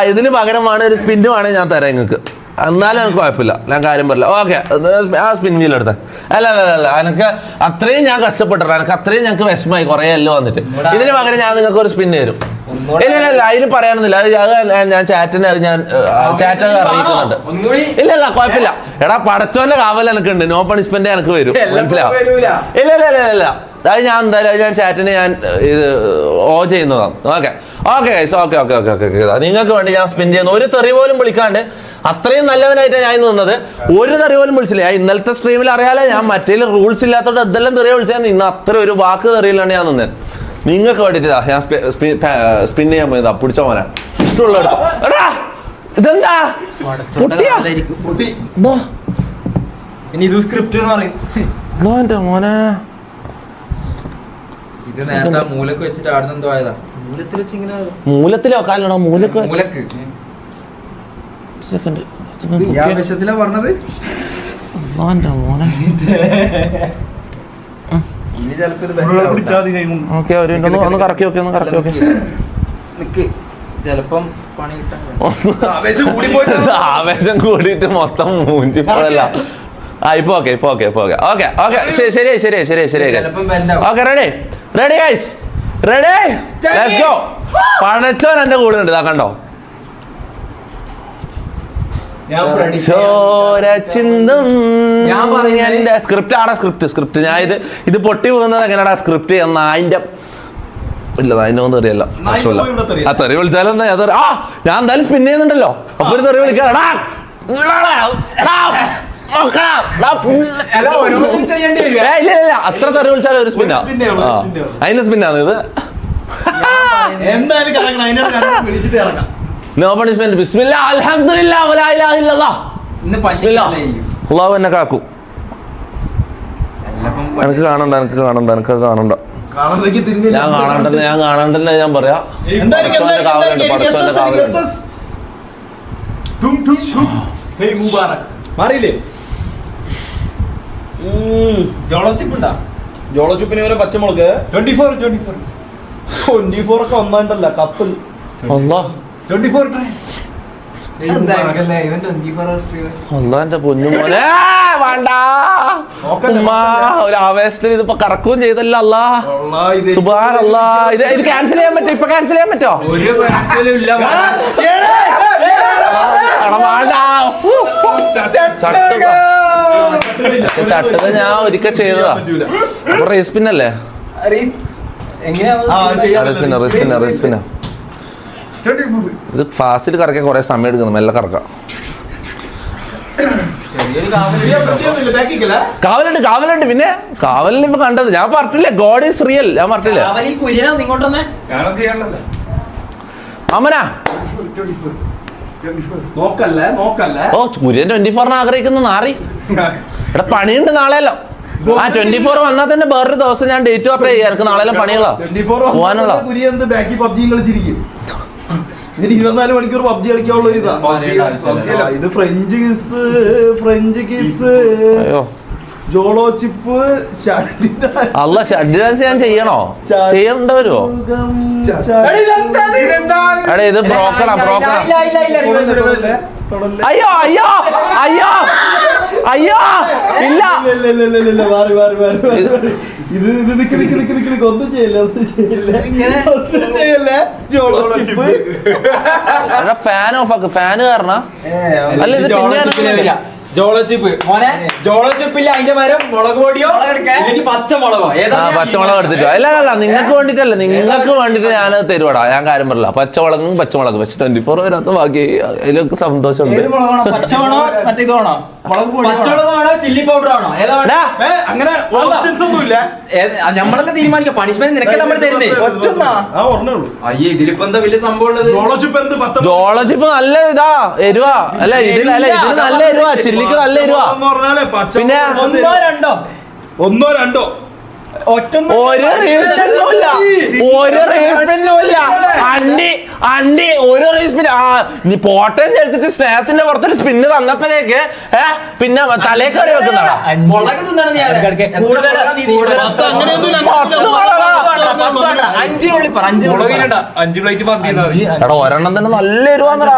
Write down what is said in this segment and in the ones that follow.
ഇതിന് പകരമാണ് ഒരു സ്പിന്നുമാണ് ഞാൻ തരാം നിങ്ങൾക്ക്. എന്നാലും എനിക്ക് കുഴപ്പമില്ല, ഞാൻ കാര്യം പറയില്ല. ഓക്കെ, ആ സ്പിന്നിലെടുത്ത അല്ല എനിക്ക് അത്രയും ഞാൻ കഷ്ടപ്പെട്ടിട്ട് എനിക്ക് അത്രയും ഞങ്ങൾക്ക് വിഷമമായി കുറേ എല്ലാം വന്നിട്ട്. ഇതിന് പകരം ഞാൻ നിങ്ങൾക്ക് ഒരു സ്പിന്ന് തരും. ഇല്ല അതിന് പറയാനൊന്നുമില്ല. ഞാൻ ചാറ്റിന് ചാറ്റ് അറിയിക്കുന്നുണ്ട്. ഇല്ല കുഴപ്പമില്ല. എടാ പടച്ചോന്റെ കാവൽ എനിക്കുണ്ട്. നോ പണിഷ്മെന്റ് എനിക്ക് വരും, മനസ്സിലാവും? ഇല്ല അത് ഞാൻ എന്തായാലും ഞാൻ ചാറ്റിന് ഞാൻ ഇത് ചെയ്യുന്നതാണ്. ഓക്കെ നിങ്ങൾക്ക് വേണ്ടി ഞാൻ സ്പിൻ ചെയ്യുന്നു. ഒരു തെറി പോലും വിളിക്കാണ്ട് അത്രയും നല്ലവനായിട്ടാണ് ഞാൻ നിന്നത്. ഒരു തെറി പോലും വിളിച്ചില്ല. ഞാൻ ഇന്നലത്തെ സ്ട്രീമിൽ അറിയാലോ, ഞാൻ മറ്റേ റൂൾസ് ഇല്ലാത്തോണ്ട് എന്തെല്ലാം തെറിയ വിളിച്ചാൽ ഇന്ന് അത്ര ഒരു വാക്ക് തെറിയിലാണ് ഞാൻ നിന്നത്. നിങ്ങൾക്ക് വേണ്ടിട്ടാ ഞാൻ സ്പിൻ ചെയ്യാൻ പോയതാ. പിടിച്ചോ മോനെ, ഇഷ്ടമുള്ള എടുത്തോ. ഇതെന്താ മോനെ? മൂലത്തിലോ കാലോ മൂലക്ക് പറഞ്ഞത് ഒന്ന് കറക്കി നോക്കി ചെലപ്പം ആവേശം കൂടിയിട്ട് മൊത്തം മൂഞ്ചിപ്പോഴല്ല. ഇപ്പൊ ഓക്കെ ശരി okay ready guys, ready let's go. പടച്ചോൻ എന്റെ കൂടെ ഉണ്ട്, ഇതാ കണ്ടോ? സ്ക്രിപ്റ്റ് ആടാ, സ്ക്രിപ്റ്റ് ഞാൻ ഇത് പൊട്ടി പോകുന്നത് എങ്ങനെയാടാ സ്ക്രിപ്റ്റ് എന്ന അതിന്റെ ഇല്ല, അതിന്റെ ഒന്നും അറിയില്ല. ആ തെറി വിളിച്ചാലും ഞാൻ എന്തായാലും സ്പിൻ ചെയ്യുന്നുണ്ടല്ലോ. അപ്പൊ ഒരു തെറി വിളിക്കാ അത്ര തെറി വിളിച്ചാലും ഒരു സ്പിന്നാ. അതിന്റെ സ്പിന്നാണ് ഇത്. No punishment. ബിസ്മില്ലാ അൽഹംദുലില്ലാ വലാ ഇലാഹ ഇല്ലല്ലാഹ്. അല്ലാഹു എന്നെ കാക്കും. എനിക്ക് കാണണ്ട ഞാൻ കാണണ്ടെന്ന് ഞാൻ പറയാ. ജോളോച്ചിപ്പിന് പോലെ പച്ചമുളക് 24 ഒക്കെ ഒന്നാണ്ടല്ല കപ്പ്. എന്റെ പൊന്നുമോനെ വേണ്ട. ഒരു ആവേശത്തിന് ഇതിപ്പോ കറക്കുകയും ചെയ്തല്ല. അല്ലാ സുബ്ഹാനല്ലാ. ഇത് ക്യാൻസൽ ചെയ്യാൻ പറ്റോ? ഇപ്പൊ ക്യാൻസൽ ചെയ്യാൻ പറ്റോ? ചട്ടത് ഞാൻ ഒരിക്കൽ ചെയ്തതാ. അപ്പൊ റേസ് പിന്നല്ലേ? റേസ് ഇത് ഫാസ്റ്റിൽ കറക്കാൻ കുറെ സമയം എടുക്കുന്നു. മെല്ലെ കറക്കാം. കാവലുണ്ട്. പിന്നെ കാവലിന് ഇപ്പൊ കണ്ടത് ഞാൻ പറഞ്ഞില്ലേ, ഗോഡ് ഈസ് റിയൽ. ഞാൻ പറഞ്ഞില്ലേ അമനാ? ഓ കുര്യൻ 24 ആഗ്രഹിക്കുന്ന നാറി. ഇവിടെ പണിയുണ്ട് നാളെയല്ലോ. 24 വന്നാൽ തന്നെ വേറൊരു ദിവസം ഞാൻ ഡേറ്റ് പറഞ്ഞ എനിക്ക് നാളെ പണികളാ പോവാനുള്ള. 24 മണിക്കൂർ പബ്ജി കളിക്കാനുള്ള ഒരു ഇതാ. ഇത് ഫ്രഞ്ച് കിസ് ജോളോ ചിപ്പ് അല്ല ഷഡ് ഡാൻസ് ഞാൻ ചെയ്യണോ? ചെയ്യേണ്ട വരുമോ? ഇത് ബ്രോക്കണാ. അയ്യോ ഇല്ല. ഒന്നും ചെയ്യല്ലേ. ജോളോ ചിപ്പ് ഫാൻ ഓഫ് ആക്ക്. ഫാന് കാരണം അല്ല ഇത് പിന്നെ ജോളോച്ചിപ്പ് മോനെ. ജോളോച്ചിപ്പില്ല അതിന്റെ പകരം മുളക് പൊടിയോ അല്ലെങ്കിൽ പച്ചമുളകോ പച്ചമുളക് എടുത്തിട്ടോ? അല്ല നിങ്ങൾക്ക് വേണ്ടിട്ടല്ല, നിങ്ങൾക്ക് വേണ്ടിട്ട് ഞാൻ തരുവാടാ. ഞാൻ കാര്യം പറയില്ല. പച്ചമുളക് പക്ഷെ 24 വരാത്ത ബാക്കി അതിലൊക്കെ സന്തോഷമുണ്ട്. ചില്ലി പൗഡർ ആണോ? അങ്ങനെ ഓപ്ഷൻസ് ഒന്നുമില്ല. നമ്മളെല്ലാം തീരുമാനിക്കാം. പണിഷ്മെന്റ് നിനക്ക് നമ്മൾ തരുന്നേ. അയ്യേ ഇതിലിപ്പോ എന്താ വലിയ സംഭവം ഉള്ളത്? ജോളോച്ചിപ്പ് നല്ല ഇതാ എരുവാ. അല്ല ഇതിന് നല്ല എരുവാ. ചില്ലിക്ക് നല്ല എരുവാ. പിന്നെ ഒന്നോ രണ്ടോ ഒരു റീസ്പിന്നുമില്ല അണ്ടി ഒരു റീസ്പിൻ. നീ പോട്ടെ വിചാരിച്ചിട്ട് സ്നേഹത്തിന്റെ പുറത്തൊരു സ്പിന്ന് തന്നപ്പോഴേക്ക് പിന്നെ തലേ കയറി വെക്കുന്നതാ. ഒരെണ്ണം തന്നെ നല്ല എരിവാന്നടാ.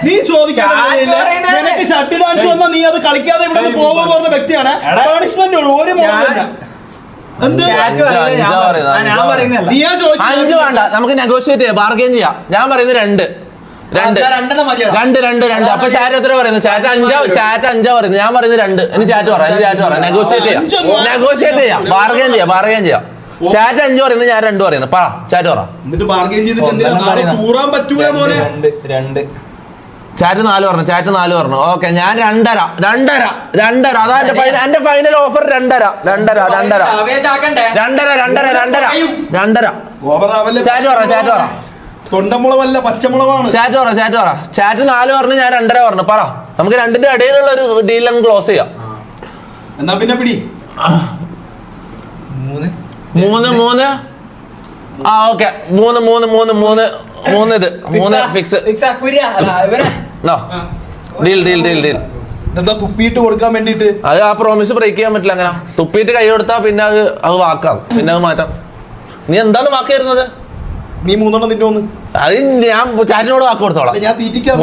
നീ ചോദിക്കാതെ ഷട്ടി ഡാൻസ് വന്നാ നീ അത് കളിക്കാതെ ഇവിടെ പോകുന്ന പറഞ്ഞ വ്യക്തിയാണ്. പണിഷ്മെന്റ് ഒരു അഞ്ച് വേണ്ട, നമുക്ക് നെഗോഷിയേറ്റ് ചെയ്യാം, ബാർഗെയിൻ ചെയ്യാം. ഞാൻ പറയുന്നത് രണ്ട്. അപ്പൊ ചാറ്റ് എത്ര പറയുന്നു? ചാറ്റ് അഞ്ചാ പറയുന്നത്. ഞാൻ പറയുന്നത് രണ്ട്. ഇനി ചാറ്റ് പറയാം. നെഗോഷിയേറ്റ് ചെയ്യാം, ബാർഗെയിൻ ചെയ്യാം. ചാറ്റ് 5 പറയുന്നത്, ഞാൻ 2 പറയുന്നത്. പറ ചാറ്റ് പറ. എന്നിട്ട് ബാർഗെയിൻ ചെയ്തിട്ട് തൂറാൻ പറ്റൂല മോനെ. ചാറ്റ് 4 പറഞ്ഞു. ഓക്കെ, ഞാൻ 2.5. അതാ എന്റെ ഫൈനൽ ഓഫർ. 2.5. ചാറ്റ് പറ. തൊണ്ടമുളവല്ല, പച്ചമുളവാണ്. ചാറ്റ് പറ. ചാറ്റ് 4 പറഞ്ഞു, ഞാൻ 2.5 പറഞ്ഞു. പറ, നമുക്ക് രണ്ടിന്റെ ഇടയിലുള്ള ഒരു ഡീൽ അങ്ങ് ക്ലോസ് ചെയ്യാം. എന്നാ പിന്നെ പിടി 3. ഓക്കെ, 3 ഇത് 3 ഫിക്സ്. ഡീൽ. എന്താ തുപ്പിയിട്ട് കൊടുക്കാൻ വേണ്ടിട്ട്? അത് ആ പ്രോമിസ് ബ്രേക്ക് ചെയ്യാൻ പറ്റില്ല. അങ്ങനെ തുപ്പിയിട്ട് കൈ കൊടുത്താ പിന്നെ അത് വാക്കാം, പിന്നെ അത് മാറ്റാം. നീ എന്താണ് വാക്ക് തരുന്നത്? നീ 3 നിന്റെ ഒന്ന്. അത് ഞാൻ ചാറ്റിനോട് വാക്ക് കൊടുത്തോളാം. ഞാൻ തീറ്റിക്കാം.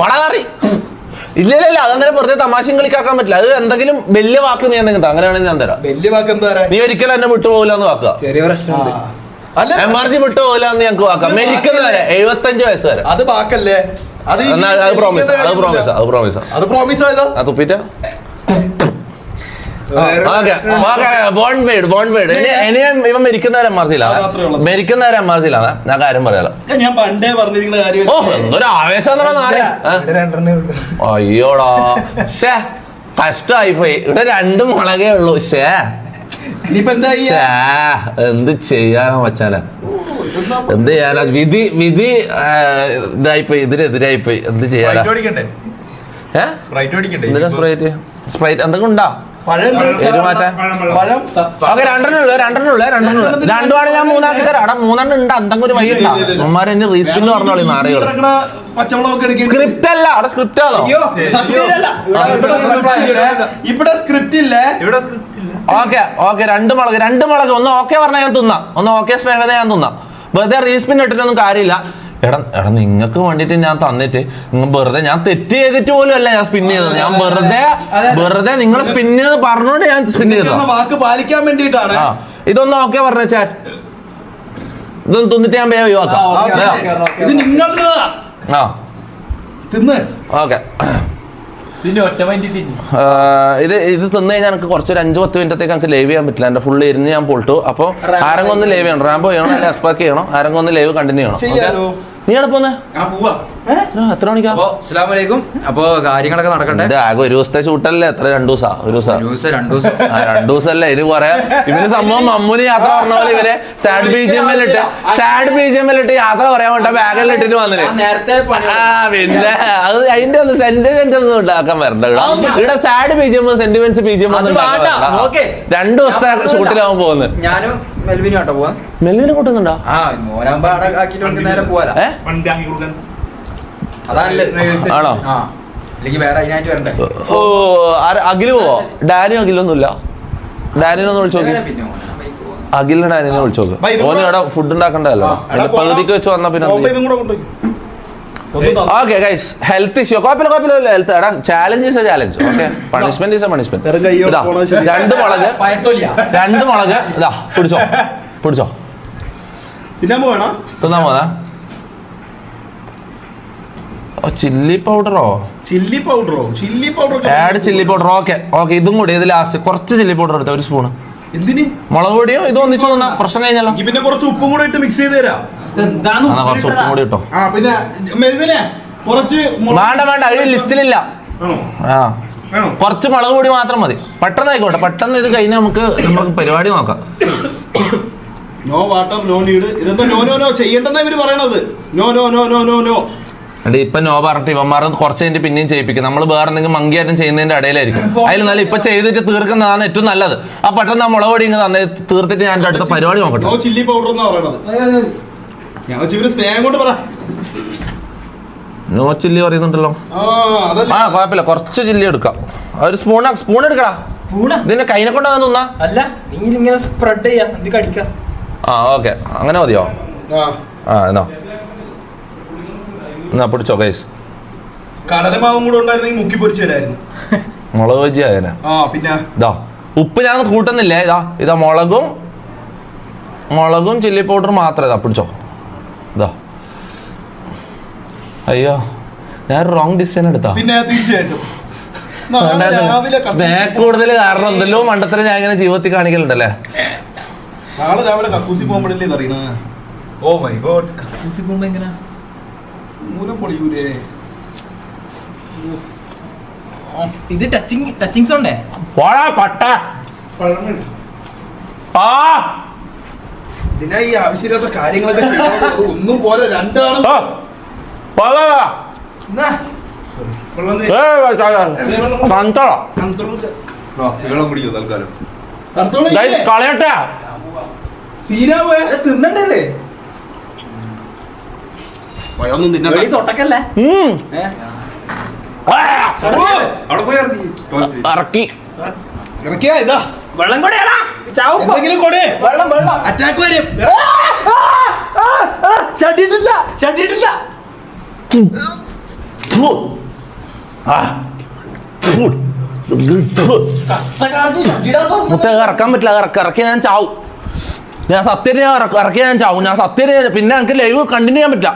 ഇല്ല അതങ്ങനെ വെറുതെ തമാശയും കളിക്കാക്കാൻ പറ്റില്ല. അത് എന്തെങ്കിലും വലിയ വാക്ക് നീ എന്തെങ്കിലും അങ്ങനെയാണെങ്കിൽ ഞാൻ തരാം. വലിയ വാക്ക് എന്താ? നീ ഒരിക്കലും എന്നെ വിട്ടുപോകില്ല എന്ന് വാക്കുക. ചെറിയ പ്രശ്നം. എമർജി വിട്ടുപോകില്ല എന്ന് ഞങ്ങൾക്ക് വാക്കാം. മരിക്കുന്ന വരെ 75 വയസ്സ് വരെ. അത് വാക്കല്ലേ? അത് പ്രോമിസ് തുപ്പിറ്റ. ഇവൻ മരിക്കുന്നവരെ എമർജിയിലാണ്. ഞാൻ കാര്യം പറയാലോ. ഞാൻ പണ്ടേ പറഞ്ഞിരിക്കുന്ന കാര്യം. എന്തൊരു ആവേശം. അയ്യോടാ, കഷ്ടമായി പോയി. ഇവിടെ 2 മുളകേ ഉള്ളൂ. എന്ത് ചെയ്യാനോ മച്ചാന, എന്ത് ചെയ്യാനാ? വിധി ഇതായിപ്പോയി, ഇതിനെതിരായിപ്പോയി. എന്ത് ചെയ്യാനാ? സ്പ്രൈറ്റ് എന്തെങ്കിലും ഉണ്ടാ? രണ്ടെണ്ണുള്ളൂ. 2 ഞാൻ 3 ആക്കി തരാം. 3 ഉണ്ട്. എന്തെങ്കിലും ഒരു വഴി ഉണ്ടാ? അമ്മമാരെ എന്നെ റീസ്പിന്ന് പറഞ്ഞോളി നാറികൾ. സ്ക്രിപ്റ്റ് അല്ല, അവിടെ സ്ക്രിപ്റ്റ് ആണോ? ഇവിടെ സ്ക്രിപ്റ്റ് ഇല്ലേ? ഓക്കെ 2 മുളക്. ഒന്ന് ഓക്കെ പറഞ്ഞാൽ ഞാൻ തിന്നാം. ഒന്ന് ഓക്കെ സ്നേഹത ഞാൻ തിന്നാം. വെറുതെ റീസ്പിൻ ഇട്ടിട്ടൊന്നും കാര്യമില്ല. എടാ നിങ്ങൾക്ക് വേണ്ടിട്ട് ഞാൻ തന്നിട്ട് നിങ്ങൾ വെറുതെ, ഞാൻ തെറ്റ് ചെയ്തിട്ട് പോലും അല്ല ഞാൻ സ്പിൻ ചെയ്തത്. ഞാൻ വെറുതെ നിങ്ങൾ സ്പിൻ ചെയ്ത് പറഞ്ഞോണ്ട് ഞാൻ സ്പിൻ ചെയ്തത്. വാക്ക് പാലിക്കാൻ വേണ്ടിട്ടാണ്. ഇതൊന്നും ഓക്കെ പറഞ്ഞ ചാറ്റ്. ഇതൊന്നും തിന്നിട്ട് ഞാൻ വേഗം ഒഴിവാക്കാം. ഇത് നിങ്ങളുടേതാ. തിന്ന്. ഓക്കെ, ഇത് തിന്നു കഴിഞ്ഞാൽ എനിക്ക് കുറച്ചൊരു 5-10 മിനിറ്റത്തേക്ക് എനിക്ക് ലൈവ് ചെയ്യാൻ പറ്റില്ല. എന്റെ ഫുള്ള് ഇരുന്ന് ഞാൻ പൊളിട്ടു. അപ്പൊ ആരെങ്കിലും ഒന്ന് ലൈവ് ചെയ്യണം. റാമ്പോ ചെയ്യണം, അല്ലെങ്കിൽ എക്സ്പാക്ക് ചെയ്യണം. ആരെങ്കിലും ഒന്ന് ലൈവ് കണ്ടിന്യൂ ചെയ്യണം. നീ എവിടെ പോന്നെ? എത്ര മണിക്കാ? അസ്സലാമലൈക്കും. അപ്പൊ കാര്യങ്ങളൊക്കെ നടക്കട്ടെ. ആകെ ഒരു ദിവസത്തെ ഷൂട്ടല്ലേ? എത്ര? 2 ദിവസം? 2 ദിവസമല്ലേ? ഇത് പറയാ ഇവര് സംഭവം മമ്മൂന് യാത്ര പറഞ്ഞ പോലെ ഇവരെ സാഡ് ബിജിഎമ്മിലിട്ട് യാത്ര പറയാൻ വേണ്ട ബാഗെല്ലാം ഇട്ടിട്ട് വന്നിട്ട്. പിന്നെ അത് അതിന്റെ ഒന്ന് സെന്റിമെന്റ് ഒന്നും ഉണ്ടാക്കാൻ വരണ്ട. ഇവിടെ സാഡ് ബിജിഎം, സെന്റിമെന്റ്സ് ബിജിഎം ഒന്നും 2 ദിവസത്തെ ഷൂട്ടിലാവാൻ പോകുന്നത്. ഞാനും മെൽവിനും ആട്ടോ പോവാ. മെൽവിനെ കൂട്ടുന്നുണ്ടോ? നേരെ പോവാ. ആണോ? ഓ, അഖില് പോവോ? ഡാനിയൊന്നുമില്ല. ഡാനിനൊന്ന് വിളിച്ചു നോക്കി. ഡാനിനെ വിളിച്ചു നോക്ക്. ഓന് ഇവിടെ ഫുഡ് ഉണ്ടാക്കണ്ടല്ലോ. അതിന്റെ പകുതിക്ക് വെച്ച് വന്നാ പിന്നെ ഓക്കെ ഗൈസ്, ഹെൽത്ത് ഇഷ്യൂ കുഴപ്പമില്ല. ഹെൽത്ത് എടാ, challenge is a challenge. Okay, punishment is a punishment. 2 മുളക് ഇതാ പിടിച്ചോ. തിന്നാൻ പോവാ. ചില്ലി പൗഡറോ? Add chilli powder. ഓക്കെ, ഇതും കൂടി. ഇത് ലാസ്റ്റ് കുറച്ച് ചില്ലി പൗഡർ എടുത്ത 1 സ്പൂണ്. എന്തിന്? മുളക് പൊടിയോ ഇത് ഒന്നിച്ചു തന്നാ പ്രശ്നം കഴിഞ്ഞല്ലോ. പിന്നെ കുറച്ച് ഉപ്പും കൂടെ ഇട്ട് മിക്സ് ചെയ്ത് തരാം. കുറച്ച് ഉപ്പും കൂടി ഇട്ടോ. പിന്നെ വേണ്ട, അത് ലിസ്റ്റിലില്ല. കുറച്ച് മുളക് പൊടി മാത്രം മതി. പെട്ടെന്ന് ആയിക്കോട്ടെ. പെട്ടെന്ന് ഇത് കഴിഞ്ഞ് നമുക്ക് പരിപാടി നോക്കാം. No water, no need. ഇതെന്താ നോ ചെയ്യണ്ടെന്നാ ഇവര് പറയണത്. നോ അണ്ട് ഇപ്പൊ നോ പറഞ്ഞിട്ട് ഇവന്മാർ കുറച്ച് കഴിഞ്ഞിട്ട് പിന്നെയും ചെയ്യിപ്പിക്കും. നമ്മൾ വേറെ എന്തെങ്കിലും മങ്കിയായിട്ടും ചെയ്യുന്നതിന്റെ ഇടയിലായിരിക്കും. അതിൽ നല്ല ഇപ്പൊ ചെയ്തിട്ട് തീർക്കുന്നതാണ് ഏറ്റവും നല്ലത്. ആ പെട്ടെന്ന് ആ മുളക് പൊടി ഇങ്ങനെ തന്നെ തീർത്തിട്ട് ഞാൻ അടുത്ത പരിപാടി നോക്കട്ടെ. ചില്ലി പൗഡർ എന്നാ പറയണത്. ഞാൻ സ്നേഹം കൊണ്ട് പറ. നോ ചില്ലി പറയുന്നുണ്ടല്ലോ. ആ കുഴപ്പമില്ല, കുറച്ച് ചില്ലി എടുക്കാം. ഒരു സ്പൂൺ എടുക്കടാ. ഇതിന്റെ കൈനെ കൊണ്ടാ തിന്നാ. അല്ല നീ ഇങ്ങനെ സ്പ്രെഡ് ചെയ്യാ എന്നിട്ട് കടിക്കാം. ആ ഓക്കെ, അങ്ങനെ മതിയോ? ആ എന്നാ പിടിച്ചോ ഗൈസ്. കടലമാവും കൂടെ ഉണ്ടായിരുന്നെങ്കിൽ മുക്കി പൊരിച്ചു തരായിരുന്നു. മുളക് ബജി ആയതിനാ. പിന്നെ ഇതാ ഉപ്പ് ഞാൻ കൂട്ടുന്നില്ലേ. ഇതാ മുളകും ചില്ലി പൗഡർ മാത്രം. ഇതാ പിടിച്ചോ. ഇതാ അയ്യോ, ഞാൻ റോങ് ഡിസിഷൻ എടുത്താ. പിന്നെ തീർച്ചയായിട്ടും സ്നാക്ക് കൂടുതൽ കാരണം എന്തല്ലോ മണ്ടത്തരം ഞാൻ ഇങ്ങനെ ജീവിതത്തിൽ കാണിക്കലുണ്ടല്ലേ. നാളെ രാവിലെ കക്കൂസി പോകുമ്പോഴല്ലേ ഇതറിയണ. ഓ മൈ ഗോഡ്, കക്കൂസി പോകുമ്പോ എങ്ങനെ മൂലം പൊളിയൂലേ. ഇത് ടച്ചിങ് സൗണ്ടേ. ഇതിനാ ഈ ആവശ്യമില്ലാത്ത കാര്യങ്ങളൊക്കെ ചെയ്യണത്. ഒന്നും പോലെ രണ്ടാണ്. കളയട്ടെ. തിന്നണ്ടല്ലേ തൊട്ടക്കല്ലേ. ഇറക്കി ഇറക്കിയാ ഇതാ വെള്ളം കൊടയാടാ. എന്തെങ്കിലും കൊടേ. വെള്ളം അറ്റാക്ക് വരും. ചട്ടിയിട്ടില്ല. മുട്ട ഇറക്കാൻ പറ്റില്ല. ഇറക്കി ഞാൻ ചാവും. ഞാൻ സത്യം ഇറക്കി ഞാൻ ചാവും. ഞാൻ സത്യം പിന്നെ എനിക്ക് ലൈവ് കണ്ടിന്യൂ ചെയ്യാൻ പറ്റില്ല.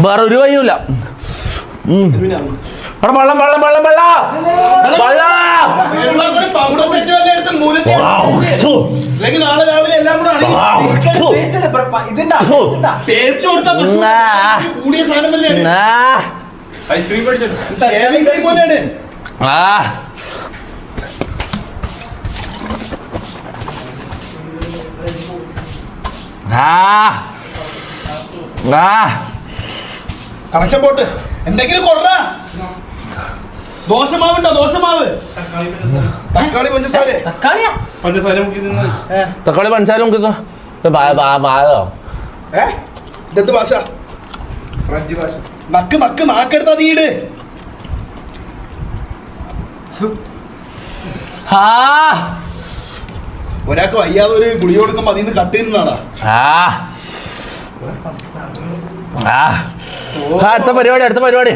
വേറെ ഒരു വഴിയുമില്ല. വെള്ളം നാളെ രാവിലെ എല്ലാം കൂടെ കൂടിയ സാധനം പോലെയാണ്. കണക്ഷൻ പോട്ട് എന്തെങ്കിലും കൊറ. ദോശമാവുണ്ടോ? ദോശമാവ്, തക്കാളി, പഞ്ചസാര. തക്കാളി പഞ്ചസാര ഇതെന്ത് ഭാഷ? ഫ്രഞ്ച് ഭാഷ. നാക്കെടുത്താ നീട്. ഒരാൾക്ക് വയ്യാതെ ഒരു ഗുളിക കൊടുക്കുമ്പോ അതിൽ നിന്ന് കട്ട് ചെയ്യുന്നതാണോ? അടുത്ത പരിപാടി